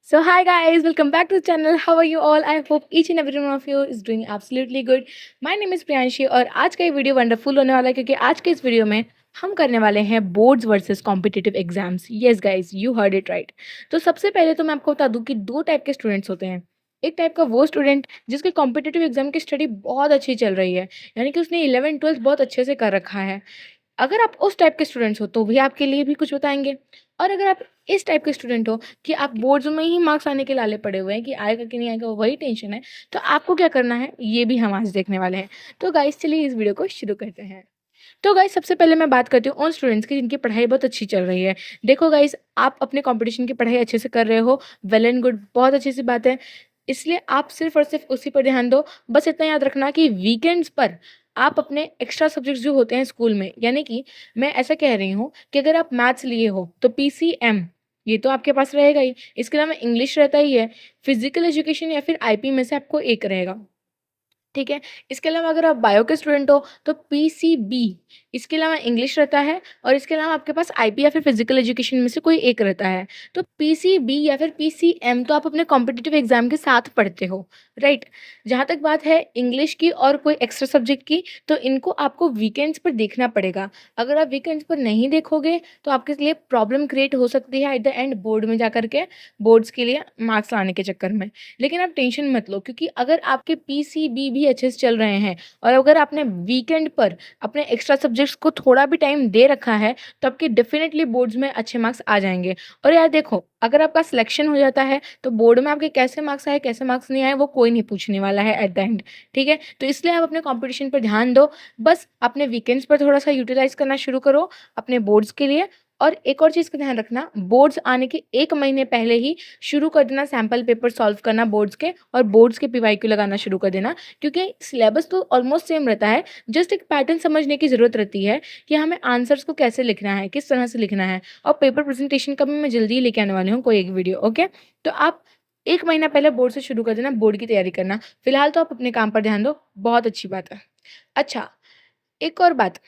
So hi guys, welcome back to the channel. How are you all? I hope each and every one of you is doing absolutely good. My name is Priyanshi और आज का ये video wonderful होने वाला है क्योंकि आज के इस वीडियो में हम करने वाले हैं boards versus competitive exams. Yes guys, you heard it right. तो सबसे पहले तो मैं आपको बता दूं कि दो टाइप के स्टूडेंट्स होते हैं. एक टाइप का वो स्टूडेंट जिसके कॉम्पिटिटिव एग्जाम की स्टडी बहुत अच्छी चल रही है, यानी कि उसने 11th 12th बहुत अच्छे से कर रखा है. अगर आप उस टाइप के स्टूडेंट्स हो तो भी आपके लिए भी कुछ बताएंगे. और अगर आप इस टाइप के स्टूडेंट हो कि आप बोर्ड्स में ही मार्क्स आने के लाले पड़े हुए हैं कि आएगा कि नहीं आएगा वही टेंशन है, तो आपको क्या करना है ये भी हम आज देखने वाले हैं. तो गाइस चलिए इस वीडियो को शुरू करते हैं. तो गाइस सबसे पहले मैं बात करती हूँ उन स्टूडेंट्स की जिनकी पढ़ाई बहुत अच्छी चल रही है. देखो गाइस, आप अपने कंपटीशन की पढ़ाई अच्छे से कर रहे हो, वेल एंड गुड, बहुत अच्छी सी बात है. इसलिए आप सिर्फ और सिर्फ उसी पर ध्यान दो. बस इतना याद रखना कि वीकेंड्स पर आप अपने एक्स्ट्रा सब्जेक्ट्स जो होते हैं स्कूल में, यानी कि मैं ऐसा कह रही हूँ कि अगर आप मैथ्स लिए हो तो पीसीएम ये तो आपके पास रहेगा ही. इसके अलावा इंग्लिश रहता ही है. फिजिकल एजुकेशन या फिर आईपी में से आपको एक रहेगा. ठीक है. इसके अलावा अगर आप बायो के स्टूडेंट हो तो पीसीबी, इसके अलावा इंग्लिश रहता है और इसके अलावा आपके पास आईपी या फिर फिजिकल एजुकेशन में से कोई एक रहता है. तो पीसीबी या फिर पीसीएम तो आप अपने कॉम्पिटिटिव एग्जाम के साथ पढ़ते हो, राइट. जहाँ तक बात है इंग्लिश की और कोई एक्स्ट्रा सब्जेक्ट की, तो इनको आपको वीकेंड्स पर देखना पड़ेगा. अगर आप वीकेंड्स पर नहीं देखोगे तो आपके लिए प्रॉब्लम क्रिएट हो सकती है एट द एंड बोर्ड में जा करके, बोर्ड्स के लिए मार्क्स लाने के चक्कर में. लेकिन आप टेंशन मत लो, क्योंकि अगर आपके पीसीबी भी अच्छे से चल रहे हैं और अगर आपने वीकेंड पर अपने एक्स्ट्रा सब्जेक्ट्स को थोड़ा भी टाइम दे रखा है, तो आपके डेफिनेटली बोर्ड्स में अच्छे मार्क्स आ जाएंगे. और यार देखो, अगर आपका सिलेक्शन हो जाता है तो बोर्ड में आपके कैसे मार्क्स आए कैसे मार्क्स नहीं आए वो कोई नहीं पूछने वाला है एट द एंड. ठीक है. तो इसलिए आप अपने कंपटीशन पर ध्यान दो. बस अपने वीकेंड्स पर थोड़ा सा यूटिलाइज करना शुरू करो अपने बोर्ड्स के लिए. और एक और चीज़ का ध्यान रखना, बोर्ड्स आने के 1 महीने पहले ही शुरू कर देना सैम्पल पेपर सॉल्व करना बोर्ड्स के, और बोर्ड्स के पीवाईक्यू लगाना शुरू कर देना. क्योंकि सिलेबस तो ऑलमोस्ट सेम रहता है, जस्ट एक पैटर्न समझने की ज़रूरत रहती है कि हमें आंसर्स को कैसे लिखना है, किस तरह से लिखना है. और पेपर प्रेजेंटेशन का भी मैं जल्दी ही लेके आने वाली हूँ कोई एक वीडियो. ओके. तो आप 1 महीना पहले बोर्ड से शुरू कर देना बोर्ड की तैयारी करना. फिलहाल तो आप अपने काम पर ध्यान दो, बहुत अच्छी बात है. अच्छा, एक और बात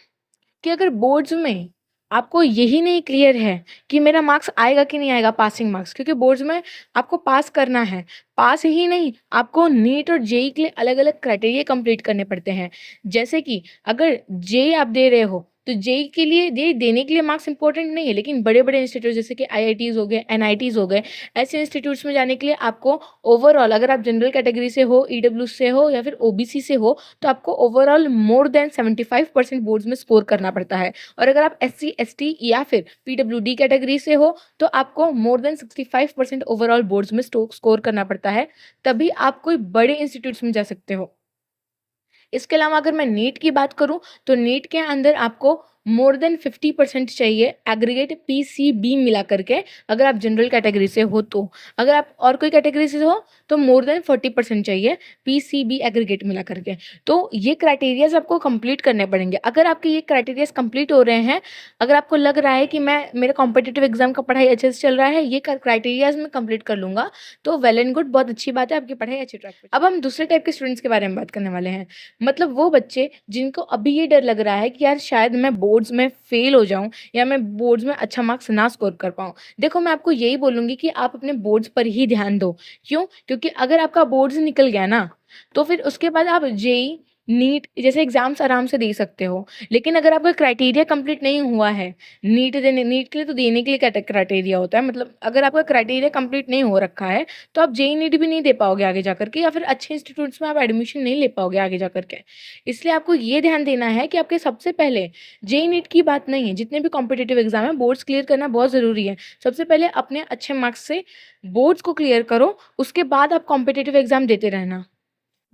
कि अगर बोर्ड्स में आपको यही नहीं क्लियर है कि मेरा मार्क्स आएगा कि नहीं आएगा, पासिंग मार्क्स, क्योंकि बोर्ड्स में आपको पास करना है. पास ही नहीं, आपको नीट और जेई के लिए अलग अलग क्राइटेरिया कंप्लीट करने पड़ते हैं. जैसे कि अगर जेई आप दे रहे हो तो जेई के लिए देने के लिए मार्क्स इंपॉर्टेंट नहीं है, लेकिन बड़े बड़े इंस्टीट्यूट जैसे कि आईआईटीज़ हो गए, एनआईटीज़ हो गए, ऐसे इंस्टीट्यूट्स में जाने के लिए आपको ओवरऑल, अगर आप जनरल कैटेगरी से हो, ईडब्ल्यू से हो या फिर ओबीसी से हो, तो आपको ओवरऑल मोर देन 75% बोर्ड्स में स्कोर करना पड़ता है. और अगर आप एससी एसटी या फिर पीडब्ल्यूडी कैटेगरी से हो तो आपको मोर देन 65% ओवरऑल बोर्ड्स में स्कोर करना पड़ता है. तभी आप कोई बड़े इंस्टीट्यूट्स में जा सकते हो. इसके अलावा अगर मैं नीट की बात करूं तो नीट के अंदर आपको मोर देन 50% चाहिए एग्रीगेट पीसीबी मिला करके, अगर आप जनरल कैटेगरी से हो तो. अगर आप और कोई कैटेगरी से हो तो मोर देन 40% चाहिए पीसीबी एग्रीगेट मिला करके. तो ये क्राइटेरियाज आपको कंप्लीट करने पड़ेंगे. अगर आपके ये क्राइटेरियाज कंप्लीट हो रहे हैं, अगर आपको लग रहा है कि मैं मेरा कॉम्पिटिटिव एग्जाम का पढ़ाई अच्छे से चल रहा है, ये क्राइटेरियाज मैं कंप्लीट कर लूँगा, तो वेल एंड गुड, बहुत अच्छी बात है, आपकी पढ़ाई अच्छी ट्रैक पे. अब हम दूसरे टाइप के स्टूडेंट्स के बारे में बात करने वाले हैं. मतलब वो बच्चे जिनको अभी ये डर लग रहा है कि यार शायद मैं बोर्ड्स में फेल हो जाऊं या मैं बोर्ड्स में अच्छा मार्क्स ना स्कोर कर पाऊं. देखो, मैं आपको यही बोलूंगी कि आप अपने बोर्ड्स पर ही ध्यान दो. क्यों? क्योंकि अगर आपका बोर्ड्स निकल गया ना, तो फिर उसके बाद आप जेई नीट जैसे एग्जाम्स आराम से दे सकते हो. लेकिन अगर आपका क्राइटेरिया कंप्लीट नहीं हुआ है, नीट के लिए तो देने के लिए क्राइटेरिया होता है, मतलब अगर आपका क्राइटेरिया कंप्लीट नहीं हो रखा है तो आप जेई नीट भी नहीं दे पाओगे आगे जा करके, या फिर अच्छे इंस्टीट्यूट्स में आप एडमिशन नहीं ले पाओगे आगे जा करके. इसलिए आपको ये ध्यान देना है कि आपके सबसे पहले जेई नीट की बात नहीं है, जितने भी कॉम्पिटिटिव एग्जाम है बोर्ड्स क्लियर करना बहुत ज़रूरी है. सबसे पहले अपने अच्छे मार्क्स से बोर्ड्स को क्लियर करो, उसके बाद आप कॉम्पिटिटिव एग्जाम देते रहना.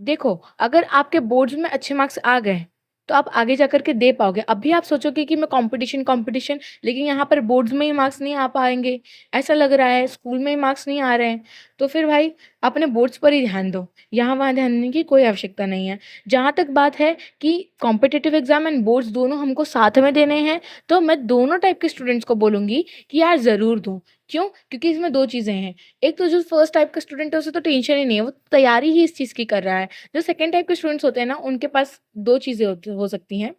देखो, अगर आपके बोर्ड्स में अच्छे मार्क्स आ गए तो आप आगे जा कर के दे पाओगे. अभी आप सोचोगे कि मैं कंपटीशन कंपटीशन, लेकिन यहाँ पर बोर्ड्स में ही मार्क्स नहीं आ पाएंगे, ऐसा लग रहा है स्कूल में ही मार्क्स नहीं आ रहे हैं, तो फिर भाई अपने बोर्ड्स पर ही ध्यान दो. यहाँ वहाँ ध्यान देने की कोई आवश्यकता नहीं है. जहाँ तक बात है कि कॉम्पिटिटिव एग्जाम एंड बोर्ड्स दोनों हमको साथ में देने हैं, तो मैं दोनों टाइप के स्टूडेंट्स को बोलूँगी कि यार ज़रूर दूँ. क्यों? क्योंकि इसमें दो चीज़ें हैं. एक तो जो फर्स्ट टाइप का स्टूडेंट है उसे तो टेंशन ही नहीं है, वो तैयारी ही इस चीज़ की कर रहा है. जो सेकंड टाइप के स्टूडेंट्स होते हैं ना, उनके पास 2 चीज़ें हो सकती हैं.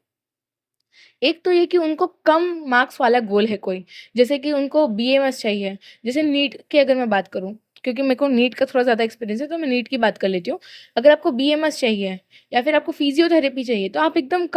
एक तो ये कि उनको कम मार्क्स वाला गोल है कोई, जैसे कि उनको बीएमएस चाहिए. जैसे नीट की अगर मैं बात करूँ, क्योंकि मेरे को नीट का थोड़ा ज़्यादा एक्सपीरियंस है, तो मैं नीट की बात कर लेती हूँ। अगर आपको बीएमएस चाहिए या फिर आपको फिजियोथेरेपी चाहिए, तो आप एकदम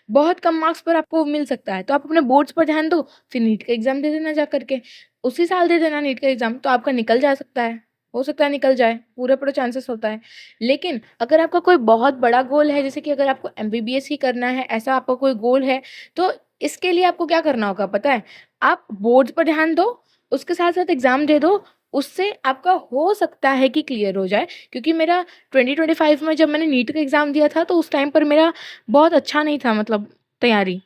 बहुत कम मार्क्स पर आपको मिल सकता है। तो आप अपने बोर्ड्स पर ध्यान दो, फिर नीट का एग्ज़ाम दे देना जा करके। उसी साल दे देना नीट का एग्ज़ाम, तो आपका निकल जा सकता है। हो सकता है निकल जाए, पूरा-पूरा चांसेस होता है। लेकिन अगर आपका कोई बहुत बड़ा गोल है, जैसे कि अगर आपको एमबीबीएस ही करना है, ऐसा आपका कोई गोल है, तो इसके लिए आपको क्या करना होगा पता है? आप बोर्ड्स पर ध्यान दो, उसके साथ-साथ एग्ज़ाम दे दो, उससे आपका हो सकता है कि क्लियर हो जाए। क्योंकि मेरा 2025 में जब मैंने नीट का एग्ज़ाम दिया था, तो उस टाइम पर मेरा बहुत अच्छा नहीं था, मतलब तैयारी।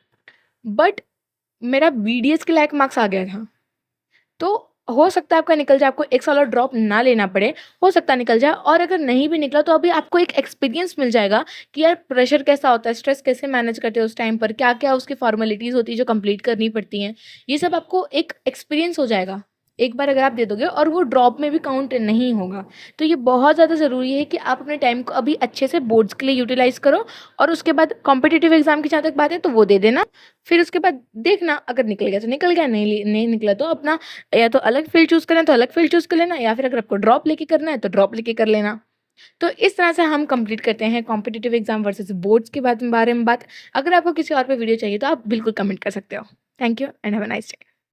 बट मेरा बीडीएस के लायक मार्क्स आ गया था। तो हो सकता है आपका निकल जाए, आपको 1 साल और ड्रॉप ना लेना पड़े, हो सकता है निकल जाए। और अगर नहीं भी निकला, तो अभी आपको एक एक्सपीरियंस मिल जाएगा कि यार प्रेशर कैसा होता है, स्ट्रेस कैसे मैनेज करते हो उस टाइम पर, क्या-क्या उसकी फॉर्मेलिटीज़ होती है जो कंप्लीट करनी पड़ती हैं। ये सब आपको एक एक्सपीरियंस हो जाएगा, एक बार अगर आप दे दोगे, और वो ड्रॉप में भी काउंट नहीं होगा। तो ये बहुत ज़्यादा ज़रूरी है कि आप अपने टाइम को अभी अच्छे से बोर्ड्स के लिए यूटिलाइज़ करो, और उसके बाद कॉम्पिटिटिव एग्ज़ाम की जहाँ तक बात है, तो वो दे देना। फिर उसके बाद देखना, अगर निकल गया तो निकल गया, नहीं निकला तो अपना या तो अलग फ़ील्ड चूज़ करें तो अलग फ़ील्ड चूज़ कर लेना, या फिर अगर आपको ड्रॉप लेके करना है तो ड्रॉप लेके कर लेना। तो इस तरह से हम कंप्लीट करते हैं कॉम्पिटिटिव एग्ज़ाम वर्सेस बोर्ड्स के बारे में बात। अगर आपको किसी और पे वीडियो चाहिए, तो आप बिल्कुल कमेंट कर सकते हो। Thank you and have a nice day.